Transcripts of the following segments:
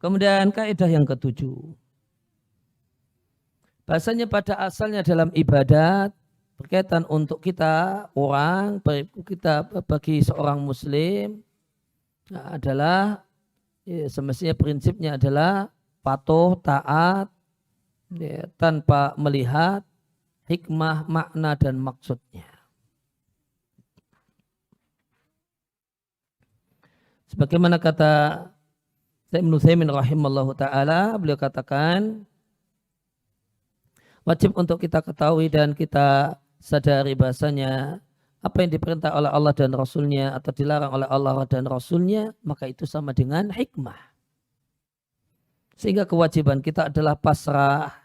Kemudian kaidah yang ketujuh. Bahasanya pada asalnya dalam ibadat berkaitan untuk kita orang, kita bagi seorang muslim adalah semestinya prinsipnya adalah patuh, taat tanpa melihat hikmah, makna dan maksudnya. Sebagaimana kata Ibnu Utsaimin rahimallahu taala, beliau katakan wajib untuk kita ketahui dan kita sadari bahasanya apa yang diperintah oleh Allah dan Rasulnya atau dilarang oleh Allah dan Rasulnya, maka itu sama dengan hikmah. Sehingga kewajiban kita adalah pasrah.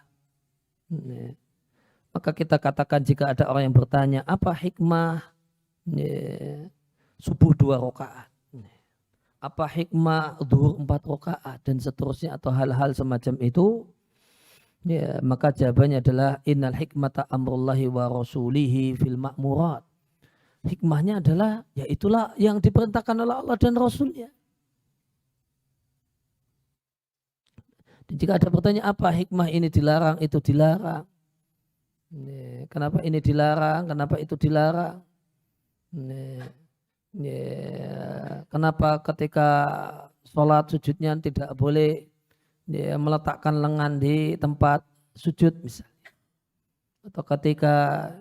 Maka kita katakan jika ada orang yang bertanya, apa hikmah subuh 2 rakaat? Apa hikmah zuhur 4 rakaat dan seterusnya atau hal-hal semacam itu, ya, maka jawabannya adalah innal hikmata amrullahi wa rasulihi fil ma'murat. Hikmahnya adalah ya itulah yang diperintahkan oleh Allah dan Rasulnya. Dan jika ada pertanyaan apa hikmah ini dilarang, itu dilarang. Kenapa ini dilarang, kenapa itu dilarang? Kenapa ketika sholat sujudnya tidak boleh meletakkan lengan di tempat sujud misalnya, atau ketika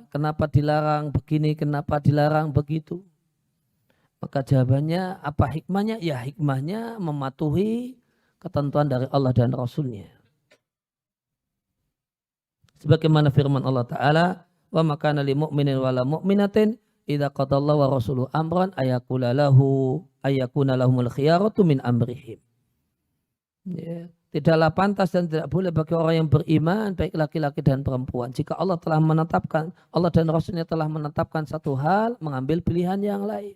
kenapa dilarang begini, kenapa dilarang begitu, maka jawabannya apa hikmahnya? Ya hikmahnya mematuhi ketentuan dari Allah dan Rasulnya. Sebagaimana firman Allah Ta'ala, wa makana lil mu'minin wala mu'minatin idza qadallahu wa rasuluhu amran ayakuna lahumul khiyaratu min amrihim. Ya. Tidaklah pantas dan tidak boleh bagi orang yang beriman, baik laki-laki dan perempuan, jika Allah telah menetapkan, Allah dan Rasulnya telah menetapkan satu hal, mengambil pilihan yang lain.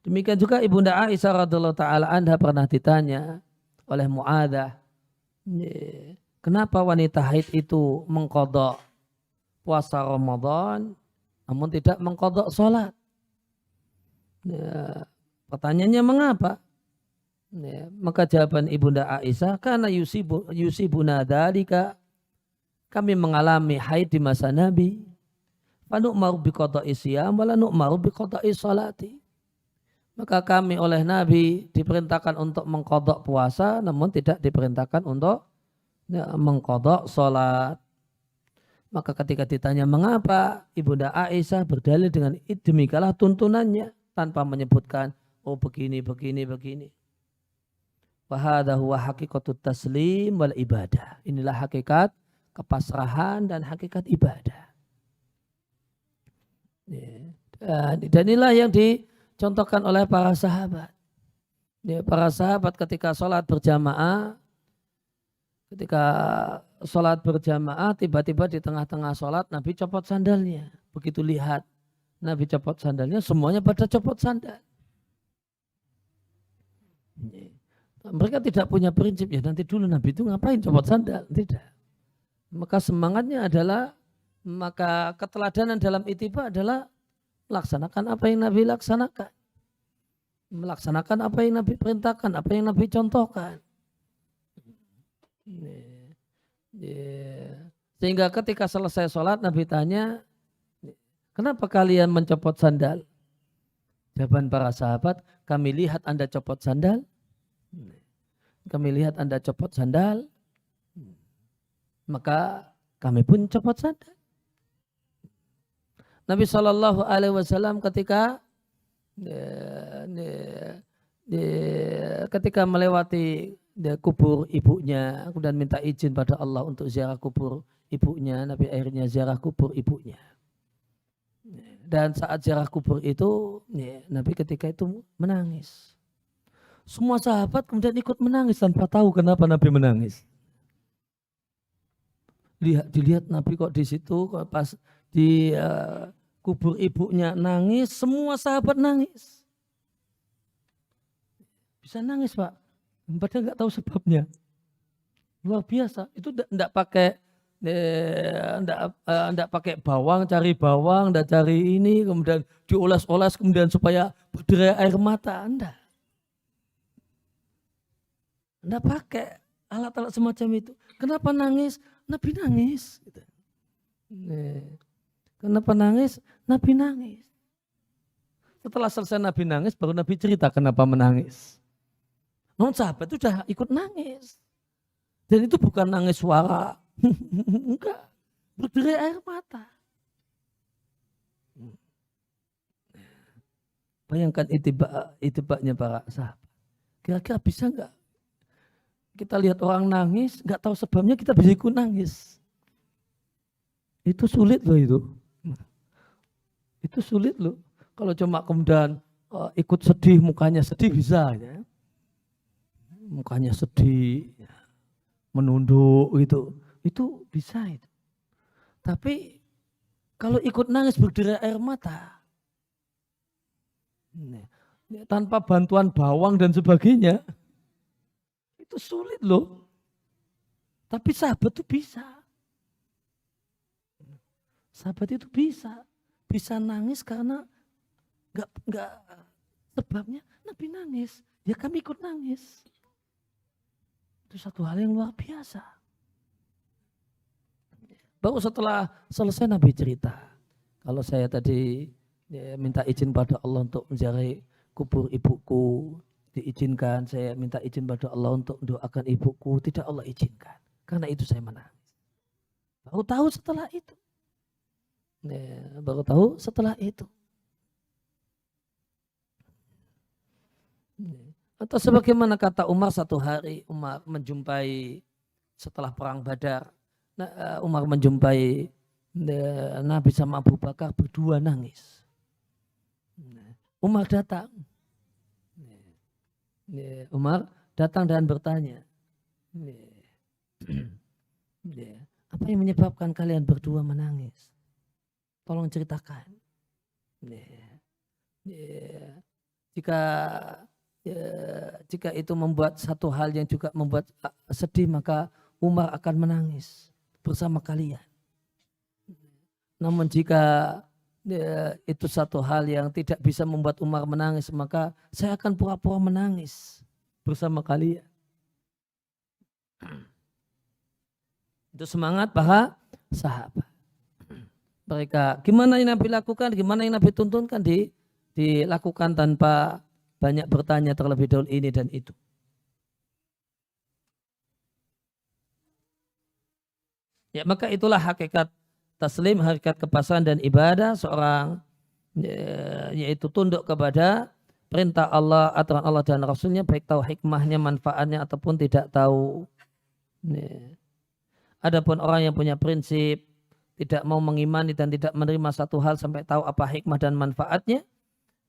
Demikian juga Ibunda Aisyah radhiyallahu taala anha pernah ditanya oleh Mu'adzah, kenapa wanita haid itu mengqadha puasa Ramadan namun tidak mengqadha sholat? Ya, pertanyaannya mengapa? Ya, maka jawaban Ibunda Aisyah, karena yusibuna dzalika, kami mengalami haid di masa Nabi, fa nu'maru biqada'i siyam wa la nu'maru biqada'i sholati. Maka kami oleh Nabi diperintahkan untuk mengqadha puasa namun tidak diperintahkan untuk mengqadha sholat. Maka ketika ditanya mengapa, Ibunda Aisyah berdalil dengan demikianlah tuntunannya tanpa menyebutkan oh begini. Wa hadza huwa haqiqatut taslim wal ibadah. Inilah hakikat kepasrahan dan hakikat ibadah. Dan inilah yang dicontohkan oleh para sahabat. Para sahabat ketika sholat berjamaah, tiba-tiba di tengah-tengah sholat Nabi copot sandalnya. Begitu lihat Nabi copot sandalnya, semuanya pada copot sandal. Mereka tidak punya prinsip, ya nanti dulu Nabi itu ngapain copot sandal. Tidak. Maka semangatnya adalah, maka keteladanan dalam ittiba adalah melaksanakan apa yang Nabi laksanakan. Melaksanakan apa yang Nabi perintahkan, apa yang Nabi contohkan. Sehingga ketika selesai sholat Nabi tanya, kenapa kalian mencopot sandal? Jawaban para sahabat, kami lihat Anda copot sandal. Kami lihat Anda copot sandal, maka kami pun copot sandal. Nabi SAW ketika melewati kubur ibunya, kemudian minta izin pada Allah untuk ziarah kubur ibunya, Nabi akhirnya ziarah kubur ibunya. Dan saat ziarah kubur itu, Nabi ketika itu menangis. Semua sahabat kemudian ikut menangis tanpa tahu kenapa Nabi menangis. Dilihat Nabi kok di situ, pas di kubur ibunya nangis, semua sahabat nangis. Bisa nangis Pak, padahal nggak tahu sebabnya. Luar biasa. Itu enggak pakai bawang, cari bawang, enggak cari ini, kemudian dioles-oles kemudian supaya berderai air mata. Enggak. Nggak pakai alat-alat semacam itu. Kenapa nangis? Nabi nangis. Gitu. Kenapa nangis? Nabi nangis. Setelah selesai Nabi nangis, baru Nabi cerita kenapa menangis. Non sahabat itu sudah ikut nangis. Dan itu bukan nangis suara. Enggak. Berderai air mata. Bayangkan itibaknya para sahabat. Kira-kira bisa enggak? Kita lihat orang nangis, enggak tahu sebabnya kita bisa ikut nangis. Itu sulit loh itu. Itu sulit loh. Kalau cuma kemudian ikut sedih, mukanya sedih bisa. Ya. Mukanya sedih, menunduk gitu. Itu bisa itu. Tapi kalau ikut nangis berderai air mata, tanpa bantuan bawang dan sebagainya, itu sulit loh. Tapi sahabat itu bisa. Sahabat itu bisa nangis karena nggak sebabnya Nabi nangis, ya kami ikut nangis. Itu satu hal yang luar biasa. Baru setelah selesai Nabi cerita, kalau saya tadi minta izin pada Allah untuk menziarahi kubur ibuku, diizinkan. Saya minta izin pada Allah untuk mendoakan ibuku, tidak Allah izinkan. Karena itu saya menangis. Baru tahu setelah itu. Baru tahu setelah itu. Atau sebagaimana kata Umar, satu hari Umar menjumpai setelah perang Badar, Umar menjumpai Nabi sama Abu Bakar berdua nangis. Umar datang. Umar datang dan bertanya, apa yang menyebabkan kalian berdua menangis? Tolong ceritakan. Jika itu membuat satu hal yang juga membuat sedih, maka Umar akan menangis bersama kalian. Namun jika itu satu hal yang tidak bisa membuat Umar menangis, maka saya akan pura-pura menangis bersama kalian. Itu semangat para sahabat. Mereka gimana yang Nabi lakukan, gimana yang Nabi tuntunkan, dilakukan tanpa banyak bertanya terlebih dahulu ini dan itu. Ya, maka itulah hakikat taslim, hakikat kepasrahan dan ibadah seorang, yaitu tunduk kepada perintah Allah, aturan Allah dan Rasulnya, baik tahu hikmahnya, manfaatnya ataupun tidak tahu. Adapun orang yang punya prinsip tidak mau mengimani dan tidak menerima satu hal sampai tahu apa hikmah dan manfaatnya,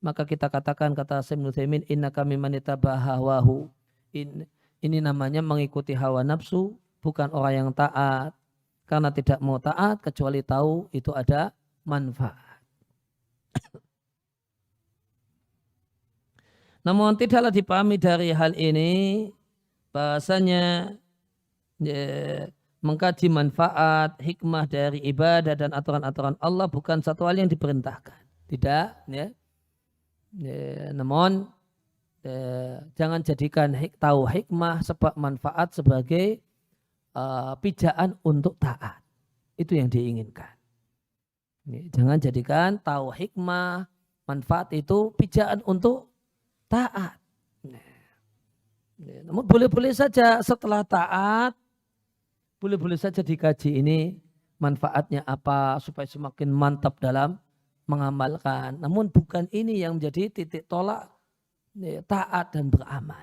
maka kita katakan, kata Syekh Utsaimin, innaka mimman ittaba'a hawahu. Ini namanya mengikuti hawa nafsu, bukan orang yang taat. Karena tidak mau taat kecuali tahu itu ada manfaat. Namun tidaklah dipahami dari hal ini bahasanya mengkaji manfaat, hikmah dari ibadah dan aturan-aturan Allah bukan satu hal yang diperintahkan. Tidak, ya. Namun jangan jadikan tahu hikmah sebab manfaat sebagai pijaan untuk taat. Itu yang diinginkan. Jangan jadikan tahu hikmah, manfaat itu pijaan untuk taat. Namun boleh-boleh saja setelah taat, boleh-boleh saja dikaji ini manfaatnya apa supaya semakin mantap dalam mengamalkan. Namun bukan ini yang menjadi titik tolak taat dan beramal.